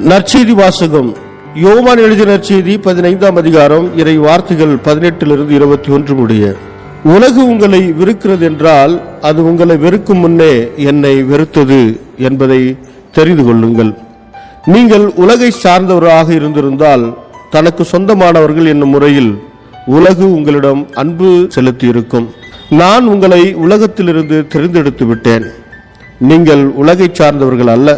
நற்செய்தி வாசகம். யோவான் எழுதிய நற்செய்தி 15ஆம் அதிகாரம், இறை வார்த்தைகள் 18 21 முடிய. உலகு உங்களை வெறுக்கிறது என்றால் அது உங்களை வெறுக்கும் முன்னே என்னை வெறுத்தது என்பதை தெரிந்து கொள்ளுங்கள். நீங்கள் உலகை சார்ந்தவராக இருந்திருந்தால் தனக்கு சொந்தமானவர்கள் என்னும் முறையில் உலகு உங்களிடம் அன்பு செலுத்தி இருக்கும். நான் உங்களை உலகத்திலிருந்து தெரிந்தெடுத்து விட்டேன். நீங்கள் உலகை சார்ந்தவர்கள் அல்ல,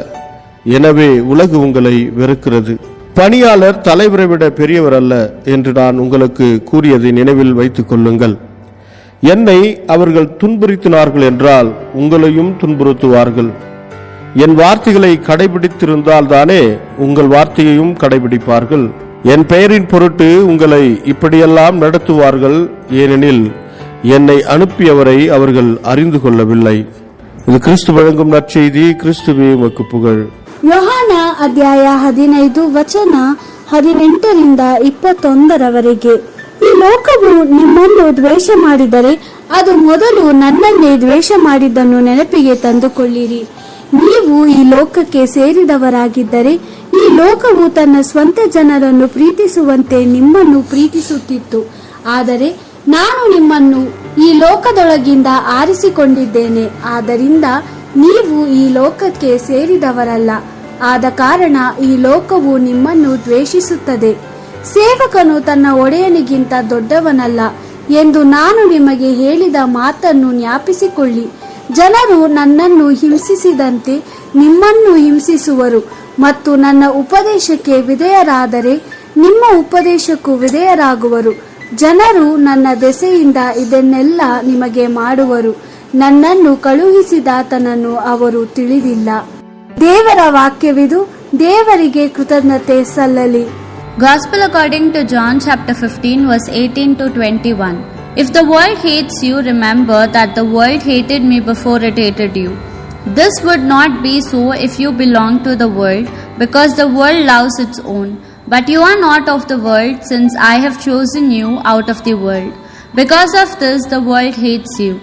எனவே உலகு உங்களை வெறுக்கிறது. பணியாளர் தலைவரை விட பெரியவர் அல்ல என்று நான் உங்களுக்கு கூறியதை நினைவில் வைத்துக் கொள்ளுங்கள். என்னை அவர்கள் துன்புறுத்தினார்கள் என்றால் உங்களையும் துன்புறுத்துவார்கள். என் வார்த்தைகளை கடைபிடித்திருந்தால் தானே உங்கள் வார்த்தையையும் கடைபிடிப்பார்கள். என் பெயரின் பொருட்டு உங்களை இப்படியெல்லாம் நடத்துவார்கள், ஏனெனில் என்னை அனுப்பியவரை அவர்கள் அறிந்து கொள்ளவில்லை. இது கிறிஸ்து வழங்கும் நற்செய்தி. கிறிஸ்துவே உமக்கு புகழ். ಯೋಹಾನ ಅಧ್ಯಾಯ 15 ವಚನ 18ರಿಂದ 21ರವರೆಗೆ. ಈ ಲೋಕವು ನಿಮ್ಮನ್ನು ದ್ವೇಷ ಮಾಡಿದರೆ ಅದು ಮೊದಲು ನನ್ನನ್ನೇ ದ್ವೇಷ ಮಾಡಿದ್ದನ್ನು ನೆನಪಿಗೆ ತಂದುಕೊಳ್ಳಿರಿ. ನೀವು ಈ ಲೋಕಕ್ಕೆ ಸೇರಿದವರಾಗಿದ್ದರೆ ಈ ಲೋಕವು ತನ್ನ ಸ್ವಂತ ಜನರನ್ನು ಪ್ರೀತಿಸುವಂತೆ ನಿಮ್ಮನ್ನು ಪ್ರೀತಿಸುತ್ತಿತ್ತು. ಆದರೆ ನಾನು ನಿಮ್ಮನ್ನು ಈ ಲೋಕದೊಳಗಿಂದ ಆರಿಸಿಕೊಂಡಿದ್ದೇನೆ. ಆದ್ದರಿಂದ ನೀವು ಈ ಲೋಕಕ್ಕೆ ಸೇರಿದವರಲ್ಲ. ಆದ ಕಾರಣ ಈ ಲೋಕವು ನಿಮ್ಮನ್ನು ದ್ವೇಷಿಸುತ್ತದೆ. ಸೇವಕನು ತನ್ನ ಒಡೆಯನಿಗಿಂತ ದೊಡ್ಡವನಲ್ಲ ಎಂದು ನಾನು ನಿಮಗೆ ಹೇಳಿದ ಮಾತನ್ನು ಜ್ಞಾಪಿಸಿಕೊಳ್ಳಿ. ಜನರು ನನ್ನನ್ನು ಹಿಂಸಿಸಿದಂತೆ ನಿಮ್ಮನ್ನು ಹಿಂಸಿಸುವರು ಮತ್ತು ನನ್ನ ಉಪದೇಶಕ್ಕೆ ವಿಧೇಯರಾದರೆ ನಿಮ್ಮ ಉಪದೇಶಕ್ಕೂ ವಿಧೇಯರಾಗುವರು. ಜನರು ನನ್ನ ದೆಸೆಯಿಂದ ಇದನ್ನೆಲ್ಲ ನಿಮಗೆ ಮಾಡುವರು. ನನ್ನನ್ನು ಕಳುಹಿಸಿದಾತನನ್ನು ಅವರು ತಿಳಿದಿಲ್ಲ. ದೇವರ ವಾಕ್ಯವಿದು. ದೇವರಿಗೆ ಕೃತಜ್ಞತೆ ಸಲ್ಲಲಿ. Gospel according to John chapter 15 verse 18 to 21. If the world hates you, remember that the world hated me before it hated you. This would not be so if you belong to the world, because the world loves its own. But you are not of the world, since I have chosen you out of the world. Because of this, the world hates you.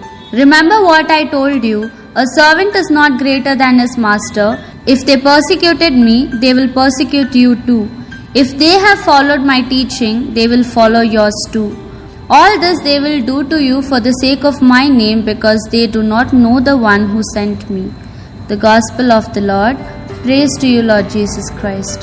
Remember what I told you, a servant is not greater than his master. If they persecuted me, they will persecute you too. If they have followed my teaching, they will follow yours too. All this they will do to you for the sake of my name, because they do not know the one who sent me. The Gospel of the Lord. Praise to you, Lord Jesus Christ.